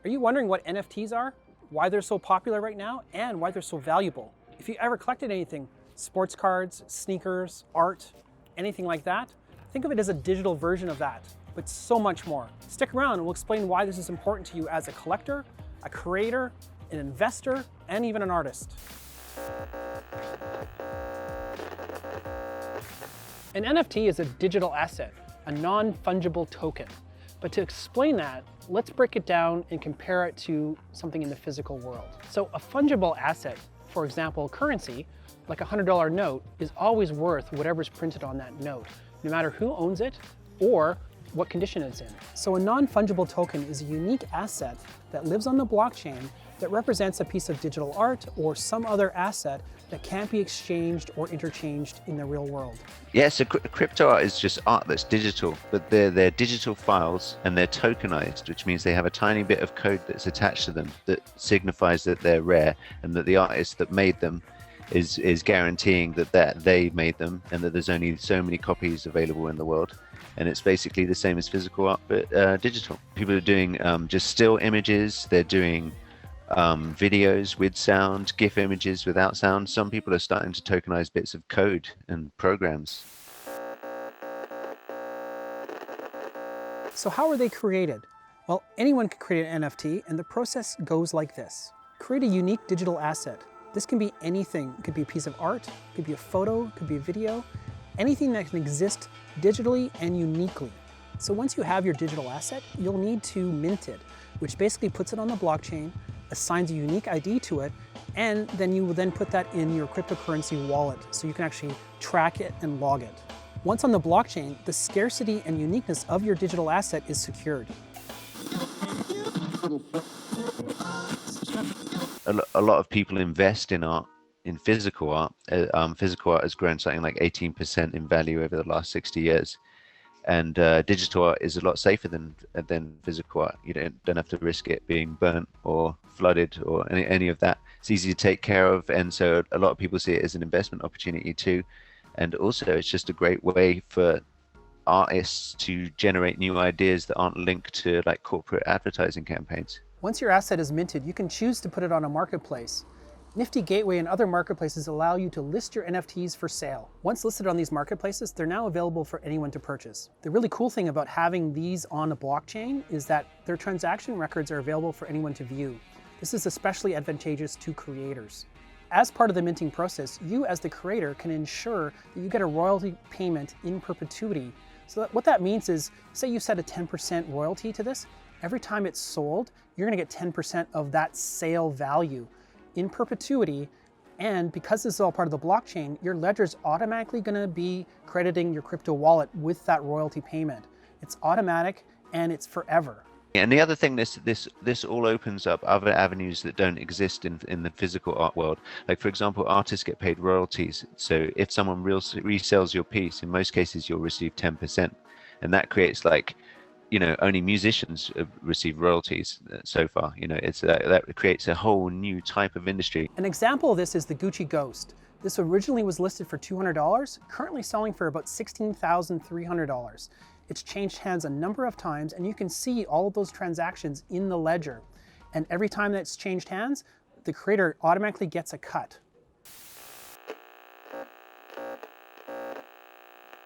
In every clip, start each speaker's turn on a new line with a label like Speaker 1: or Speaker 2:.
Speaker 1: Are you wondering what NFTs are, why they're so popular right now, and why they're so valuable? If you ever collected anything, sports cards, sneakers, art, anything like that, think of it as a digital version of that, but so much more. Stick around and we'll explain why this is important to you as a collector, a creator, an investor, and even an artist. An NFT is a digital asset, a non-fungible token. But to explain that, let's break it down and compare it to something in the physical world. So a fungible asset, for example, currency, like a $100 note, is always worth whatever's printed on that note, no matter who owns it or what condition it's in. So a non-fungible token is a unique asset that lives on the blockchain that represents a piece of digital art or some other asset that can't be exchanged or interchanged in the real world.
Speaker 2: Yeah, so crypto art is just art that's digital, but they're digital files and they're tokenized, which means they have a tiny bit of code that's attached to them that signifies that they're rare and that the artist that made them is guaranteeing that they made them and that there's only so many copies available in the world. And it's basically the same as physical art, but digital. People are doing just still images, they're doing videos with sound, GIF images without sound. Some people are starting to tokenize bits of code and programs.
Speaker 1: So how are they created? Well, anyone can create an NFT, and the process goes like this. Create a unique digital asset. This can be anything. It could be a piece of art, it could be a photo, it could be a video, anything that can exist digitally and uniquely. So once you have your digital asset, you'll need to mint it, which basically puts it on the blockchain, assigns a unique ID to it, and then you will then put that in your cryptocurrency wallet so you can actually track it and log it. Once on the blockchain, the scarcity and uniqueness of your digital asset is secured.
Speaker 2: A lot of people invest in art, in physical art. Physical art has grown something like 18% in value over the last 60 years. And digital art is a lot safer than physical art. You don't have to risk it being burnt or flooded or any of that. It's easy to take care of, and so a lot of people see it as an investment opportunity too. And also, it's just a great way for artists to generate new ideas that aren't linked to like corporate advertising campaigns.
Speaker 1: Once your asset is minted, you can choose to put it on a marketplace. Nifty Gateway and other marketplaces allow you to list your NFTs for sale. Once listed on these marketplaces, they're now available for anyone to purchase. The really cool thing about having these on a blockchain is that their transaction records are available for anyone to view. This is especially advantageous to creators. As part of the minting process, you as the creator can ensure that you get a royalty payment in perpetuity. So what that means is, say you set a 10% royalty to this, every time it's sold, you're gonna get 10% of that sale value in perpetuity. And because this is all part of the blockchain, your ledger is automatically going to be crediting your crypto wallet with that royalty payment. It's automatic and it's forever.
Speaker 2: And the other thing, this all opens up other avenues that don't exist in the physical art world. Like, for example, artists get paid royalties. So if someone resells your piece, in most cases you'll receive 10%, and that creates like, only musicians receive royalties so far. That creates a whole new type of industry.
Speaker 1: An example of this is the Gucci Ghost. This originally was listed for $200, currently selling for about $16,300. It's changed hands a number of times, and you can see all of those transactions in the ledger. And every time that's changed hands, the creator automatically gets a cut.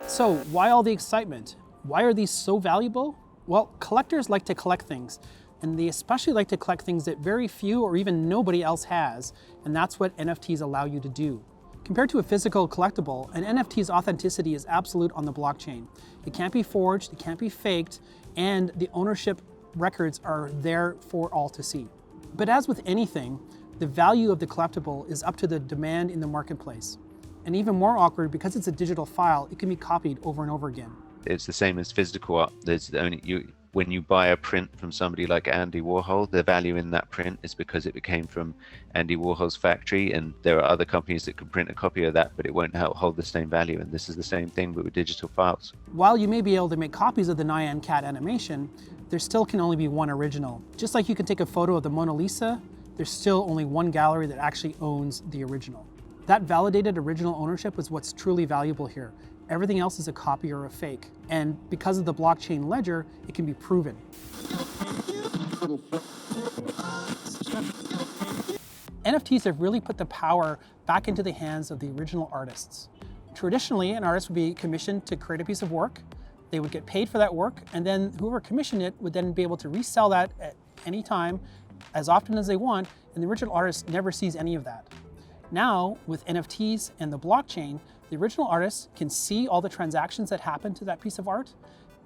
Speaker 1: So why all the excitement? Why are these so valuable? Well, collectors like to collect things, and they especially like to collect things that very few or even nobody else has, and that's what NFTs allow you to do. Compared to a physical collectible, an NFT's authenticity is absolute on the blockchain. It can't be forged, it can't be faked, and the ownership records are there for all to see. But as with anything, the value of the collectible is up to the demand in the marketplace. And even more awkward, because it's a digital file, it can be copied over and over again.
Speaker 2: It's the same as physical art. When you buy a print from somebody like Andy Warhol, the value in that print is because it came from Andy Warhol's factory, and there are other companies that can print a copy of that, but it won't hold the same value. And this is the same thing, but with digital files.
Speaker 1: While you may be able to make copies of the Nyan Cat animation, there still can only be one original. Just like you can take a photo of the Mona Lisa, there's still only one gallery that actually owns the original. That validated original ownership is what's truly valuable here. Everything else is a copy or a fake. And because of the blockchain ledger, it can be proven. NFTs have really put the power back into the hands of the original artists. Traditionally, an artist would be commissioned to create a piece of work. They would get paid for that work, and then whoever commissioned it would then be able to resell that at any time, as often as they want, and the original artist never sees any of that. Now, with NFTs and the blockchain, the original artist can see all the transactions that happen to that piece of art,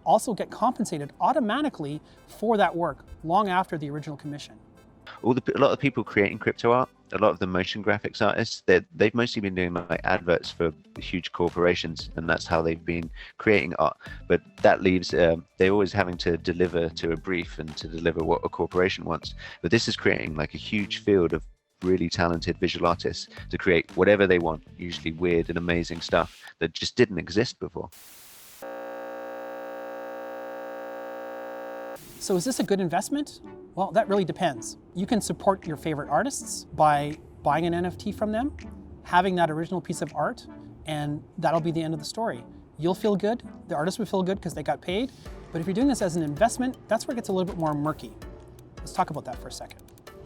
Speaker 1: also get compensated automatically for that work long after the original commission.
Speaker 2: A lot of people creating crypto art, a lot of the motion graphics artists, they've mostly been doing like adverts for huge corporations, and that's how they've been creating art. But that leaves, they're always having to deliver to a brief and to deliver what a corporation wants. But this is creating like a huge field of really talented visual artists to create whatever they want, usually weird and amazing stuff that just didn't exist before.
Speaker 1: So is this a good investment? Well, that really depends. You can support your favorite artists by buying an NFT from them, having that original piece of art, and that'll be the end of the story. You'll feel good, the artist will feel good because they got paid, but if you're doing this as an investment, that's where it gets a little bit more murky. Let's talk about that for a second.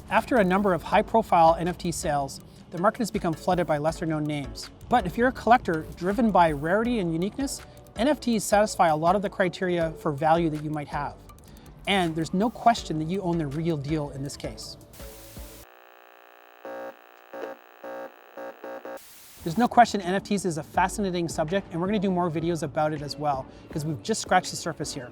Speaker 1: After a number of high-profile NFT sales, the market has become flooded by lesser-known names. But if you're a collector driven by rarity and uniqueness, NFTs satisfy a lot of the criteria for value that you might have. And there's no question that you own the real deal in this case. There's no question NFTs is a fascinating subject, and we're going to do more videos about it as well, because we've just scratched the surface here.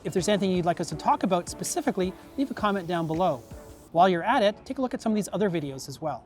Speaker 1: If there's anything you'd like us to talk about specifically, leave a comment down below. While you're at it, take a look at some of these other videos as well.